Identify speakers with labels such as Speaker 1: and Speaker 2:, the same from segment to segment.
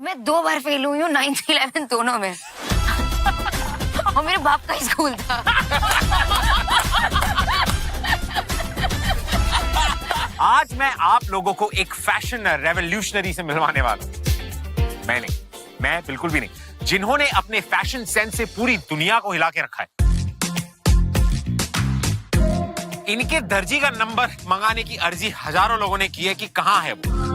Speaker 1: मैं 2 बार फेल हुई हूँ 9th 11th दोनों में। और मेरे बाप का ही स्कूल था।
Speaker 2: आज मैं आप लोगों को एक फैशन रेवोल्यूशनरी से मिलवाने वाला हूं। मैं बिल्कुल भी नहीं, जिन्होंने अपने फैशन सेंस से पूरी दुनिया को हिला के रखा है। इनके दर्जी का नंबर मंगाने की अर्जी हजारों लोगों ने की है कि कहां है वो।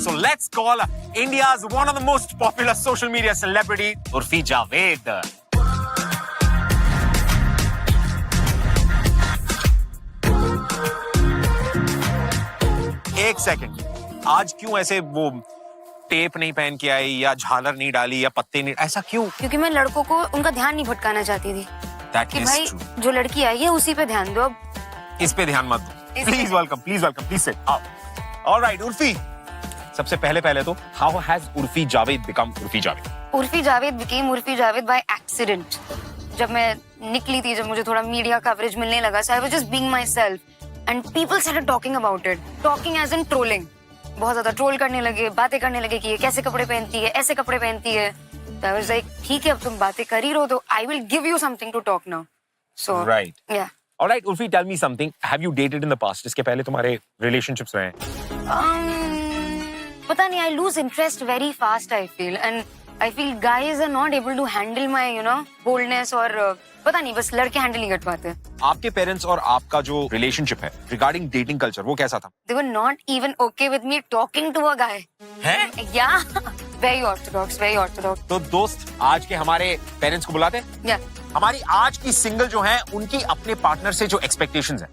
Speaker 2: So let's call India's one of the most popular social media celebrity, Urfi Javed. एक सेकंड, आज क्यों ऐसे वो टेप नहीं पहन के आई या झालर नहीं डाली या पत्ते नहीं, ऐसा क्यों?
Speaker 1: क्योंकि मैं लड़कों को उनका ध्यान नहीं भटकाना चाहती थी।
Speaker 2: That
Speaker 1: कि
Speaker 2: is
Speaker 1: भाई
Speaker 2: true.
Speaker 1: जो लड़की आई है उसी पे ध्यान दो। अब
Speaker 2: इस पे ध्यान मत दो। Please welcome, please sit. Alright Urfi, सबसे पहले तो how has Urfi Javed become Urfi Javed?
Speaker 1: Urfi Javed became Urfi Javed by accident. जब मैं निकली थी, जब मुझे थोड़ा मीडिया कवरेज मिलने लगा, so I was just being myself and people started talking about it, talking as in trolling। बहुत ज्यादा ट्रोल करने लगे, बातें करने लगे कि ये कैसे कपड़े पहनती है, ऐसे कपड़े पहनती है। So I was like, ठीक है, अब तुम बातें कर ही रहो तो I will give you something to talk now। So
Speaker 2: Right.
Speaker 1: yeah।
Speaker 2: Alright Urfi, tell me something, have you dated in the past? इसके पहले तुम्हारे relationships रहे हैं?
Speaker 1: पता नहीं, I lose interest very fast, I feel, and I feel guys are not able to handle my, boldness और पता नहीं, बस लड़के हैंडल नहीं कर पाते।
Speaker 2: आपके पेरेंट्स और आपका जो रिलेशनशिप है रिगार्डिंग डेटिंग कल्चर, वो कैसा था?
Speaker 1: They were not even okay with me talking to a guy।
Speaker 2: हैं?
Speaker 1: Yeah, very orthodox, very orthodox।
Speaker 2: तो दोस्त, आज के हमारे पेरेंट्स को बुलाते हैं।
Speaker 1: Yeah।
Speaker 2: हमारी आज की सिंगल जो है, उनकी अपने पार्टनर से जो एक्सपेक्टेशंस है,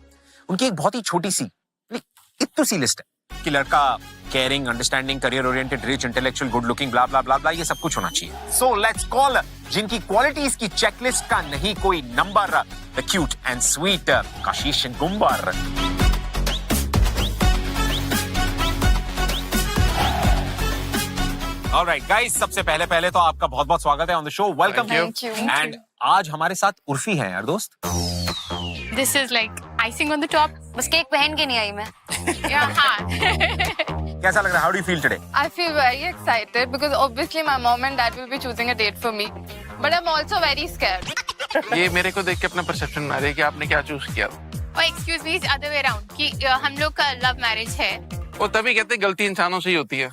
Speaker 2: उनकी एक बहुत ही छोटी सी, इतनी सी लिस्ट है कि लड़का caring, understanding, career oriented, rich, intellectual, good looking, blah blah blah blah, ये सब कुछ होना चाहिए। सो लेट्स कॉल जिनकी क्वालिटीज की चेकलिस्ट का नहीं कोई number, the cute and sweet Kashish Gumber. Alright guys, सबसे पहले तो आपका बहुत बहुत स्वागत है on the show. Welcome.
Speaker 1: Thank you.
Speaker 2: And आज हमारे साथ उर्फी है यार दोस्त।
Speaker 3: This is like icing on the top.
Speaker 1: बस केक पहन के नहीं आई मैं।
Speaker 3: Yeah, हाँ.
Speaker 2: कैसा लग रहा है? How do you feel today?
Speaker 4: I feel very excited because obviously my mom and dad will be choosing a date for me. But I'm also very scared.
Speaker 5: ये मेरे को देख के अपना परसेप्शन बना रही है कि आपने क्या चूज किया।
Speaker 3: Oh, excuse me, it's other way around. कि हम लोग का लव मैरिज है।
Speaker 5: वो तभी कहते हैं गलती इंसानों से ही होती है।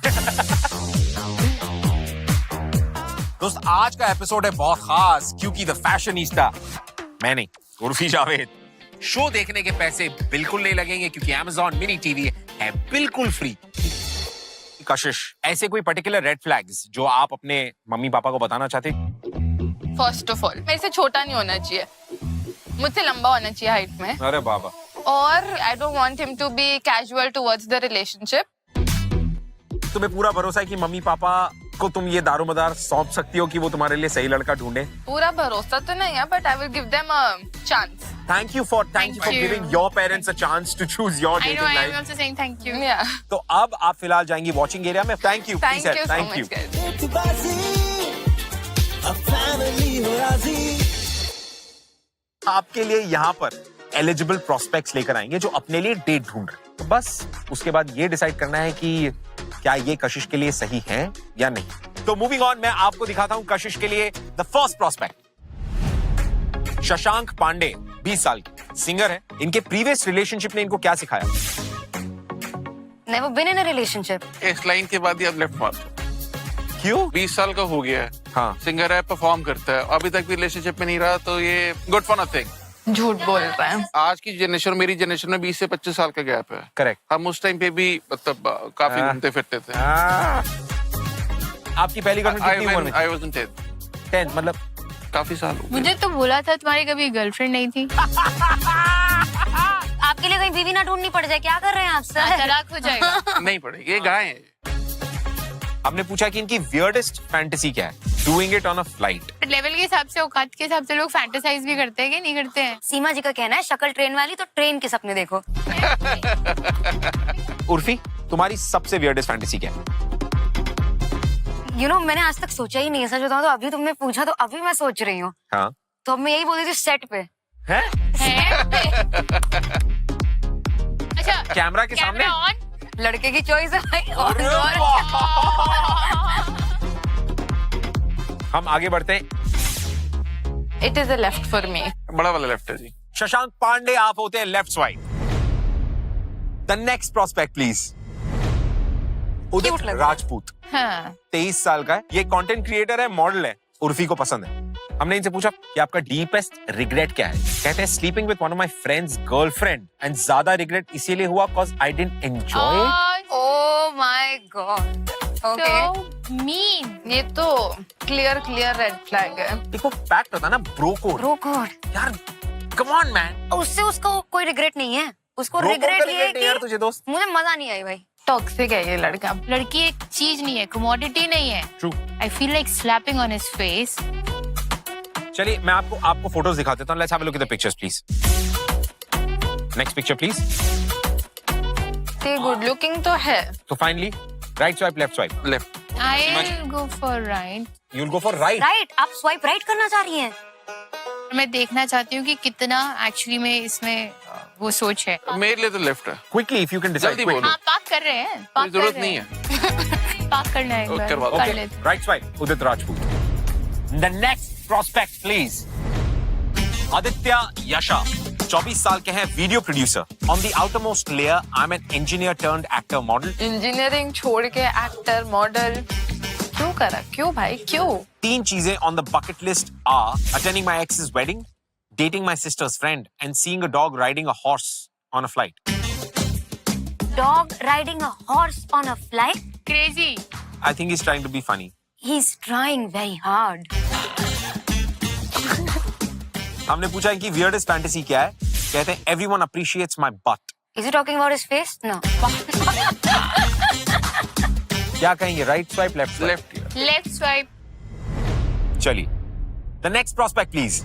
Speaker 2: दोस्त, आज का एपिसोड है बहुत खास क्योंकि द फैशनिस्टा, मैं नहीं, उर्फी जावेद। शो देखने के पैसे बिल्कुल नहीं लगेंगे क्योंकि Amazon मिनी टीवी है बिल्कुल फ्री। कशिश, ऐसे कोई पर्टिकुलर रेड फ्लैग्स जो आप अपने मम्मी पापा को बताना चाहते?
Speaker 4: First of all, मेरे से छोटा नहीं होना चाहिए, मुझसे लंबा होना चाहिए हाइट में।
Speaker 2: अरे बाबा।
Speaker 4: और I don't want him to be casual towards the relationship.
Speaker 2: तुम्हें पूरा भरोसा है कि मम्मी पापा को तुम ये दारोमदार सौंप सकती हो कि वो तुम्हारे लिए सही लड़का ढूंढे?
Speaker 4: पूरा भरोसा तो नहीं है, but I will give them a chance.
Speaker 2: Thank you for
Speaker 3: Thank you.
Speaker 2: giving your parents a chance to choose your
Speaker 3: I know,
Speaker 2: dating
Speaker 3: I am
Speaker 2: life.
Speaker 3: also saying thank you.
Speaker 4: Yeah.
Speaker 2: तो अब आप फिलहाल जाएंगी watching area में। Thank you.
Speaker 4: Thank you so much, guys.
Speaker 2: आपके लिए यहाँ पर एलिजिबल प्रोस्पेक्ट्स लेकर आएंगे जो अपने लिए डेट ढूंढ रहे हैं। तो बस उसके बाद ये डिसाइड करना है कि क्या ये कशिश के लिए सही है या नहीं। तो मूविंग ऑन, मैं आपको दिखाता हूं कशिश के लिए the first prospect. Shashank Pandey, 20 साल की, सिंगर है। इनके प्रीवियस रिलेशनशिप ने इनको क्या सिखाया?
Speaker 1: Never been in a relationship।
Speaker 5: इस लाइन के बाद ही आप लेफ्ट मार।
Speaker 2: क्यों?
Speaker 5: 20 साल का हो गया है,
Speaker 2: हाँ।
Speaker 5: सिंगर है, परफॉर्म करता है, अभी तक भी रिलेशनशिप में नहीं रहा, तो ये गुड फॉर नथिंग।
Speaker 4: झूठ बोल रहा है।
Speaker 5: आज की जनरेशन, मेरी जनरेशन में 20 से 25 साल का गैप है।
Speaker 2: करेक्ट।
Speaker 5: हम उस टाइम पे भी मतलब काफी घूमते फिरते थे।
Speaker 2: आपकी पहली गर्लफ्रेंड कितनी उम्र में?
Speaker 5: I was in
Speaker 2: 10, मतलब
Speaker 5: काफी साल हो गए।
Speaker 3: मुझे तो बोला था तुम्हारी कभी गर्लफ्रेंड नहीं थी।
Speaker 1: आपके लिए कहीं बीवी ना ढूंढनी पड़ जाए, क्या कर रहे हैं आप सर?
Speaker 3: तलाक हो जाएगा।
Speaker 5: नहीं पड़ेगी, ये गाय है।
Speaker 2: आपने पूछा कि इनकी वियर्डेस्ट फैंटेसी क्या है? Doing it on a flight.
Speaker 3: Level के हिसाब से, औकात के हिसाब से लोग फैंटेसाइज भी करते हैं कि नहीं करते हैं?
Speaker 1: सीमा जी का कहना है शक्ल ट्रेन वाली, तो ट्रेन के सपने देखो।
Speaker 2: उर्फी, तुम्हारी सबसे वियर्डेस्ट फैंटेसी क्या है?
Speaker 1: मैंने आज तक सोचा ही नहीं है, सच बताऊं तो अभी तुमने पूछा तो अभी मैं सोच रही हूँ।
Speaker 2: हाँ।
Speaker 1: तो अब मैं यही बोल रही थी, सेट पे।
Speaker 2: हैं?
Speaker 3: हैं? अच्छा,
Speaker 2: कैमरा के सामने?
Speaker 3: Camera on.
Speaker 1: लड़के की चॉइस है भाई। और
Speaker 2: हम आगे बढ़ते हैं।
Speaker 4: It is a left for me.
Speaker 5: बड़ा वाला लेफ्ट है जी।
Speaker 2: शशांक पांडे, आप होते हैं left swipe. The next prospect please. Udit
Speaker 1: Cute लग रहा है।
Speaker 2: राजपूत,
Speaker 4: हाँ
Speaker 2: 23 साल का है। ये कंटेंट क्रिएटर है, मॉडल है, उर्फी को पसंद है। हमने इनसे पूछा कि आपका डीपेस्ट रिग्रेट क्या है। कहते हैं sleeping with one of my friends girlfriend, and ज्यादा रिग्रेट इसीलिए हुआ because I didn't enjoy it.
Speaker 1: Oh my God. Okay
Speaker 3: so mean.
Speaker 4: ये तो क्लियर रेड फ्लैग है।
Speaker 2: देखो फैक्ट होता है ना, ब्रो कोड।
Speaker 1: Bro code.
Speaker 2: यार कम ऑन मैन,
Speaker 1: उससे उसको कोई रिग्रेट नहीं है। उसको
Speaker 2: ब्रो कोड
Speaker 1: रिग्रेट
Speaker 2: का
Speaker 1: ये है
Speaker 2: रिग्रेट नहीं यार
Speaker 1: कि
Speaker 2: तुझे दोस्त।
Speaker 1: मुझे मजा नहीं आई भाई।
Speaker 4: टॉक्सिक है ये लड़का।
Speaker 3: लड़की एक चीज नहीं है, कमोडिटी नहीं है।
Speaker 2: True.
Speaker 3: I feel like slapping on his face.
Speaker 2: चलिए मैं आपको फोटोज दिखा देता हूँ। Let's have a look at the pictures please. Next picture please.
Speaker 4: ते गुड लुकिंग तो है।
Speaker 2: तो finally right swipe left swipe.
Speaker 5: Left.
Speaker 3: I'll go for right.
Speaker 2: You will go for right.
Speaker 1: Right, आप स्वाइप राइट करना चाह रही हैं।
Speaker 3: मैं देखना चाहती हूँ कि कितना एक्चुअली में इसमें वो सोच है।
Speaker 5: मेरे लिए तो लेफ्ट है।
Speaker 2: Quickly if you can decide.
Speaker 5: जल्दी बोलो।
Speaker 3: हाँ पार्क कर रहे हैं।
Speaker 5: कोई
Speaker 3: पार्क
Speaker 5: जरूरत
Speaker 3: कर
Speaker 5: नहीं
Speaker 3: रहे
Speaker 5: है।
Speaker 3: हैं। पार्क करना है एक बार,
Speaker 5: करवा दो।
Speaker 3: कर
Speaker 2: Okay,
Speaker 3: लेते हैं।
Speaker 2: right swipe, Udit Rajput. The next prospect, please. Aditya यशा, 24 साल के हैं, video producer. On the outermost layer, I'm an engineer turned actor model.
Speaker 4: Engineering छोड़ के एक्टर मॉडल क्यों करा? क्यों भाई क्यों?
Speaker 2: 3 चीजें on the bucket list are attending my ex's wedding, dating my sister's friend, and seeing a dog riding a horse on a flight.
Speaker 1: Dog riding a horse on a flight.
Speaker 3: Crazy.
Speaker 2: I think he's trying to be funny.
Speaker 1: He's trying very hard.
Speaker 2: हमने पूछा कि weirdest fantasy क्या है। कहते हैं everyone appreciates my butt.
Speaker 1: Is he talking about his face? No.
Speaker 2: क्या कहेंगे? Right swipe, left swipe?
Speaker 5: Left.
Speaker 3: Left swipe.
Speaker 2: चलिए the next prospect please.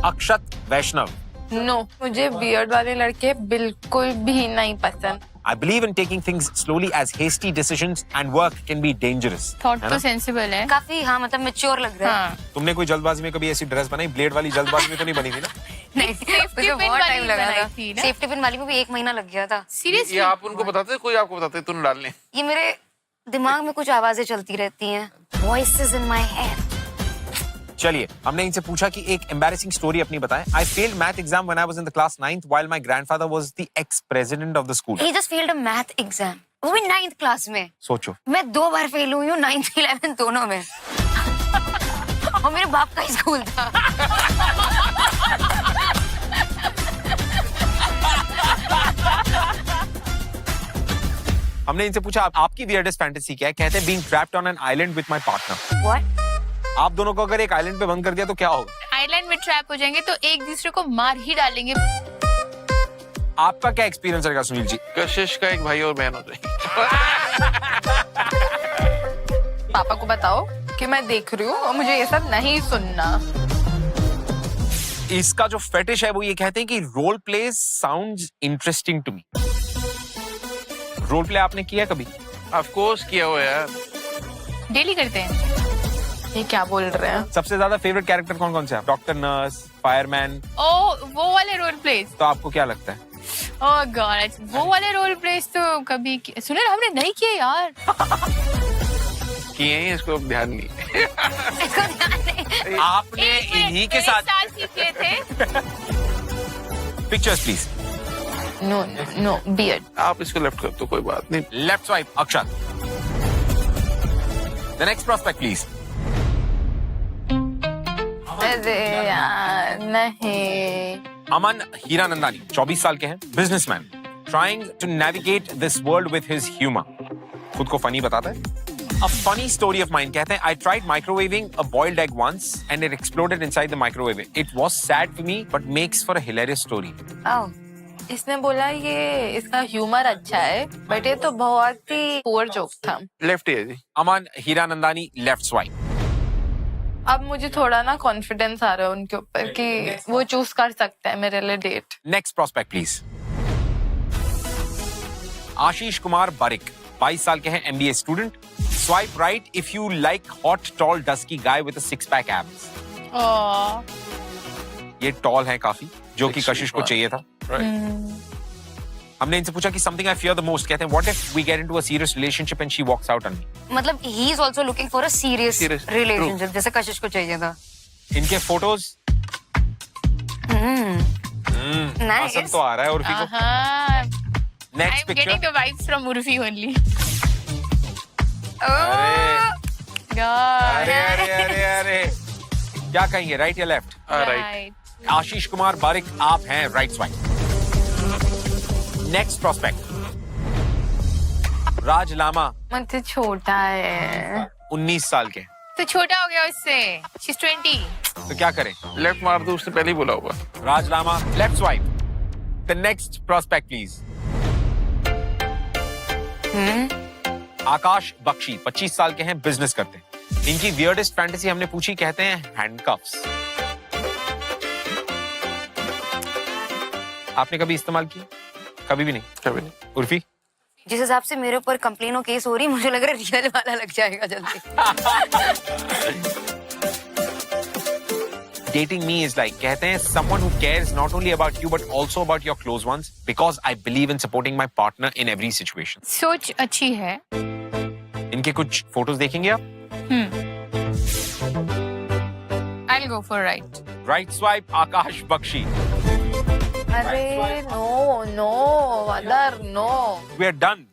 Speaker 2: Akshat Vaishnav,
Speaker 4: no मुझे बियर्ड वाले लड़के बिल्कुल भी नहीं पसंद।
Speaker 2: I believe in taking things slowly as hasty decisions and work can be dangerous.
Speaker 3: Thought
Speaker 2: है
Speaker 3: तो
Speaker 2: ना?
Speaker 3: sensible है।
Speaker 1: काफी हाँ मतलब मेच्योर लग रहा है।
Speaker 3: हाँ।
Speaker 2: तुमने कोई जल्दबाजी में कभी ऐसी ड्रेस बनाई? ब्लेड वाली जल्दबाजी में तो नहीं बनी थी ना?
Speaker 1: नहीं,
Speaker 3: Safety
Speaker 1: मुझे
Speaker 3: pin
Speaker 1: बहुत
Speaker 3: वाली
Speaker 1: टाइम लगा
Speaker 3: बनाई
Speaker 1: था।
Speaker 3: थी ना?
Speaker 1: सेफ्टी पिन वाली को भी 1 महीना लग गया था।
Speaker 3: Seriously?
Speaker 5: ये आप उनको बताते हैं, कोई आपको बताते हैं तुम डालने?
Speaker 1: ये मेरे दिमाग में कुछ आवाजें चलती रहती हैं। Voices in my head.
Speaker 2: चलिए हमने इनसे पूछा कि एक embarrassing story अपनी बताएं। I failed math exam when I was in the class 9th while my grandfather was the ex-president of the school.
Speaker 1: He just failed a math exam. वो भी 9th क्लास में।
Speaker 2: सोचो।
Speaker 1: मैं 2 बार फेल हुई हूँ 9th 11th दोनों में। और मेरे बाप का ही स्कूल था।
Speaker 2: हमने इनसे पूछा आपकी weirdest fantasy क्या है। कहते हैं being trapped on an island with my partner.
Speaker 1: What?
Speaker 2: आप दोनों को अगर एक आइलैंड पे बंद कर दिया तो क्या होगा?
Speaker 3: आइलैंड में ट्रैप हो जाएंगे तो एक दूसरे को मार ही डालेंगे।
Speaker 2: आपका क्या एक्सपीरियंस रहेगा सुनील जी?
Speaker 5: कशिश का एक भाई और बहन हो जाएगी।
Speaker 4: पापा को बताओ कि मैं देख रही हूँ और मुझे ये सब नहीं सुनना।
Speaker 2: इसका जो फेटिश है वो ये कहते हैं कि role play sounds interesting to me. Role play आपने किया कभी?
Speaker 5: ऑफ कोर्स किया हुआ है यार।
Speaker 3: डेली करते हैं।
Speaker 4: ये क्या बोल रहे हैं?
Speaker 2: सबसे ज्यादा फेवरेट कैरेक्टर कौन कौन से हैं? Doctor, nurse, fireman.
Speaker 3: ओ वो वाले रोल प्लेस।
Speaker 2: तो आपको क्या लगता है?
Speaker 3: ओह गॉड, वो वाले रोल प्लेस तो कभी सुने हमने नहीं किए यार।
Speaker 5: किए हैं, इसको अब ध्यान नहीं।
Speaker 2: आपने इन्हीं के साथ
Speaker 3: किए थे।
Speaker 2: Pictures please.
Speaker 4: No no beard.
Speaker 5: आप इसको लेफ्ट कर दो, कोई बात नहीं।
Speaker 2: Left swipe Akshat. The next prospect please.
Speaker 4: अरे यार नहीं।
Speaker 2: अमन हीरानंदानी, 24 साल के हैं, businessman, trying to navigate this world with his humour. खुद को फनी बताता है। A funny story of mine, कहते हैं I tried microwaving a boiled egg once and it exploded inside the microwave. It was sad for me but makes for a hilarious story.
Speaker 1: Oh.
Speaker 4: इसने बोला ये इसका humour अच्छा है but ये तो बहुत ही पुअर जोक था।
Speaker 5: लेफ्ट ही है जी।
Speaker 2: अमन हीरानंदानी, लेफ्ट स्वाइप।
Speaker 4: अब मुझे थोड़ा ना कॉन्फिडेंस आ रहा है उनके ऊपर कि वो चूज कर सकते हैं मेरे लिए date.
Speaker 2: Next prospect please. Ashish Kumar Barik, 22 साल के हैं, MBA student. Swipe right if you like hot tall dusky guy with a 6-pack abs।
Speaker 3: Oh
Speaker 2: ये टॉल है काफी, जो कि
Speaker 5: 6'4"
Speaker 2: कशिश को चाहिए था।
Speaker 5: राइट।
Speaker 2: हमने इनसे पूछा कि something I fear the most, कहते हैं what if we get into a serious relationship and she walks out on me.
Speaker 1: मतलब he is also looking for a serious
Speaker 5: Serious,
Speaker 1: relationship, जैसे कशिश को चाहिए था।
Speaker 2: इनके फोटोज
Speaker 1: नाइस।
Speaker 2: पसंद तो आ रहा है उर्फी को।
Speaker 3: हाँ,
Speaker 2: next
Speaker 3: I'm getting
Speaker 2: picture.
Speaker 3: the vibes from Urfi only.
Speaker 2: अरे
Speaker 3: God.
Speaker 2: अरे अरे अरे अरे क्या कहेंगे, राइट या लेफ्ट?
Speaker 5: राइट।
Speaker 2: आशीष कुमार बारिक, आप हैं राइट स्वाइप। नेक्स्ट प्रोस्पेक्ट राज लामा,
Speaker 4: मुझसे छोटा है।
Speaker 2: 19 साल के,
Speaker 3: तो छोटा हो गया उससे। She's 20.
Speaker 2: तो क्या करें?
Speaker 5: लेफ्ट मार दो, उसने पहले ही बोला होगा।
Speaker 2: Raj Lama left swipe. The next prospect please. Akash Bakshi, 25 साल के हैं, बिजनेस करते हैं। इनकी वियर्डेस्ट फैंटेसी हमने पूछी, कहते हैं हैंडकफ्स। आपने कभी इस्तेमाल की? कभी भी नहीं।
Speaker 5: कभी नहीं।
Speaker 2: उर्फी?
Speaker 1: जिस हिसाब से मेरे ऊपर कंप्लेन और केस हो रही, मुझे लग रहा है रियल वाला लग जाएगा जल्दी।
Speaker 2: Dating me is like, कहते हैं someone who cares not only about you but also about your close ones, because I believe in supporting my partner in every situation.
Speaker 3: सोच अच्छी है।
Speaker 2: इनके कुछ फोटोज देखेंगे आप?
Speaker 3: I'll go for right.
Speaker 2: Right swipe Akash Bakshi.
Speaker 4: अरे no no other no.
Speaker 2: We are done.